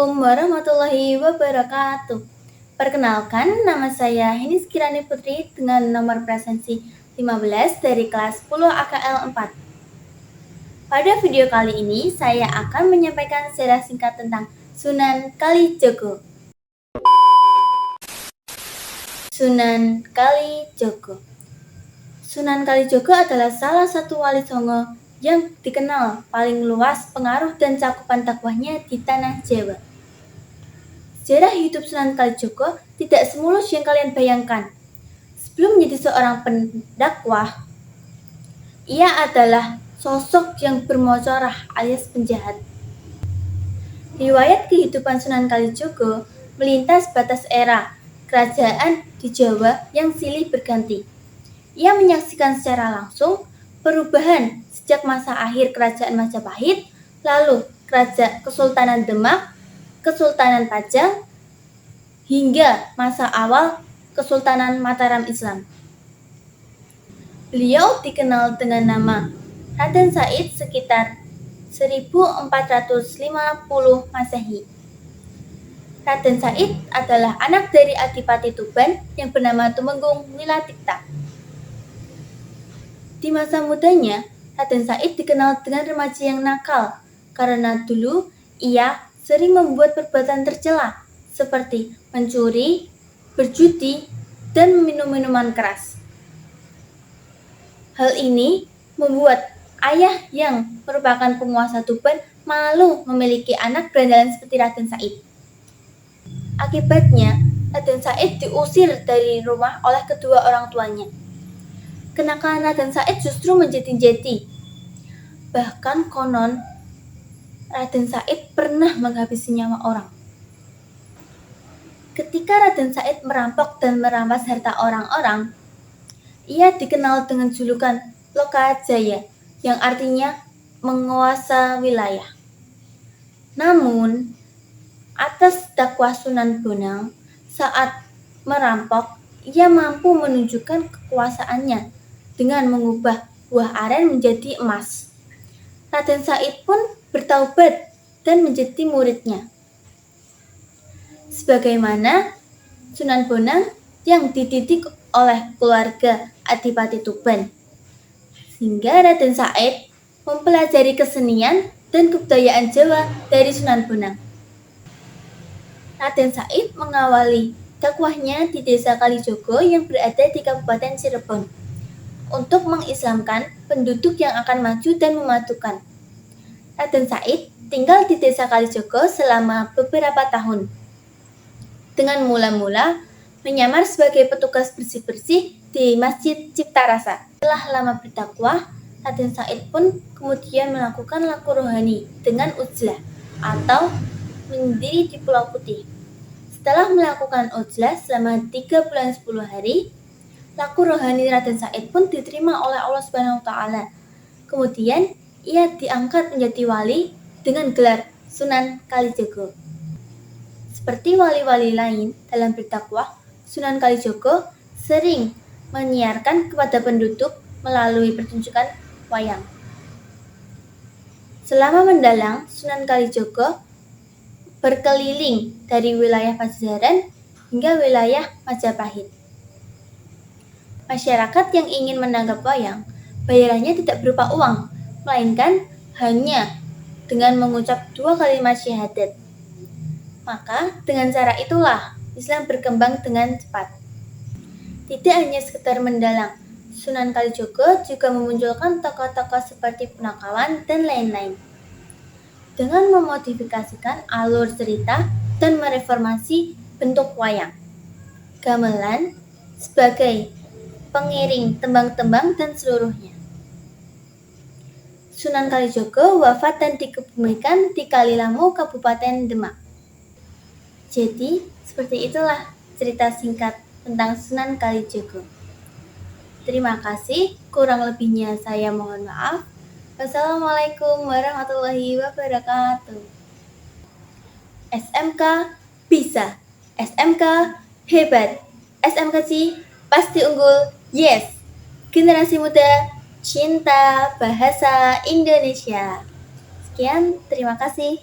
Assalamualaikum warahmatullahi wabarakatuh. Perkenalkan, nama saya Henis Kirani Putri dengan nomor presensi 15 dari kelas 10 AKL 4. Pada video kali ini, saya akan menyampaikan sejarah singkat tentang Sunan Kalijogo. Sunan Kalijogo. Sunan Kalijogo adalah salah satu wali Songo yang dikenal paling luas pengaruh dan cakupan dakwahnya di tanah Jawa. Sejarah hidup Sunan Kalijogo tidak semulus yang kalian bayangkan. Sebelum menjadi seorang pendakwah, ia adalah sosok yang bermocorah alias penjahat. Riwayat kehidupan Sunan Kalijogo melintas batas era kerajaan di Jawa yang silih berganti. Ia menyaksikan secara langsung perubahan sejak masa akhir Kerajaan Majapahit, lalu Kesultanan Demak, Kesultanan Pajang, hingga masa awal Kesultanan Mataram Islam. Beliau dikenal dengan nama Raden Said sekitar 1450 Masehi. Raden Said adalah anak dari Adipati Tuban yang bernama Tumenggung Wilatikta. Di masa mudanya, Raden Said dikenal dengan remaja yang nakal karena dulu ia sering membuat perbuatan tercela seperti mencuri, berjudi, dan meminum minuman keras. Hal ini membuat ayah yang merupakan penguasa Tuban malu memiliki anak berandalan seperti Raden Said. Akibatnya, Raden Said diusir dari rumah oleh kedua orang tuanya. Kenakalan Raden Said justru menjadi-jadi. Bahkan konon, Raden Said pernah menghabisi nyawa orang. Ketika Raden Said merampok dan merampas harta orang-orang, ia dikenal dengan julukan Lokajaya, yang artinya menguasa wilayah. Namun, atas dakwah Sunan Bonang, saat merampok, ia mampu menunjukkan kekuasaannya dengan mengubah buah aren menjadi emas. Raden Said pun bertaubat dan menjadi muridnya. Sebagaimana Sunan Bonang yang dididik oleh keluarga Adipati Tuban. Sehingga Raden Said mempelajari kesenian dan kebudayaan Jawa dari Sunan Bonang. Raden Said mengawali dakwahnya di Desa Kalijogo yang berada di Kabupaten Cirebon untuk mengislamkan penduduk yang akan maju dan mematukan. Raden Said tinggal di Desa Kalijogo selama beberapa tahun. Dengan mula-mula menyamar sebagai petugas bersih-bersih di Masjid Ciptarasa. Setelah lama berdakwah, Raden Said pun kemudian melakukan laku rohani dengan uzlah atau menyendiri di Pulau Putih. Setelah melakukan uzlah selama 3 bulan 10 hari, laku rohani Raden Said pun diterima oleh Allah Subhanahu wa Ta'ala. Kemudian ia diangkat menjadi wali dengan gelar Sunan Kalijogo. Seperti wali-wali lain dalam berdakwah, Sunan Kalijogo sering menyiarkan kepada penduduk melalui pertunjukan wayang. Selama mendalang, Sunan Kalijogo berkeliling dari wilayah Pajajaran hingga wilayah Majapahit. Masyarakat yang ingin menanggap wayang, bayarannya tidak berupa uang, melainkan hanya dengan mengucap 2 kalimat syahadat. Maka dengan cara itulah Islam berkembang dengan cepat. Tidak hanya sekedar mendalang, Sunan Kalijogo juga memunculkan tokoh-tokoh seperti Punakawan dan lain-lain. Dengan memodifikasikan alur cerita dan mereformasi bentuk wayang, gamelan sebagai pengiring tembang-tembang dan seluruhnya. Sunan Kalijogo wafat dan dikebumikan di Kalilamu, Kabupaten Demak. Jadi, seperti itulah cerita singkat tentang Sunan Kalijogo. Terima kasih, kurang lebihnya saya mohon maaf. Wassalamualaikum warahmatullahi wabarakatuh. SMK bisa, SMK hebat, SMK pasti unggul, yes. Generasi muda cinta bahasa Indonesia. Sekian, terima kasih.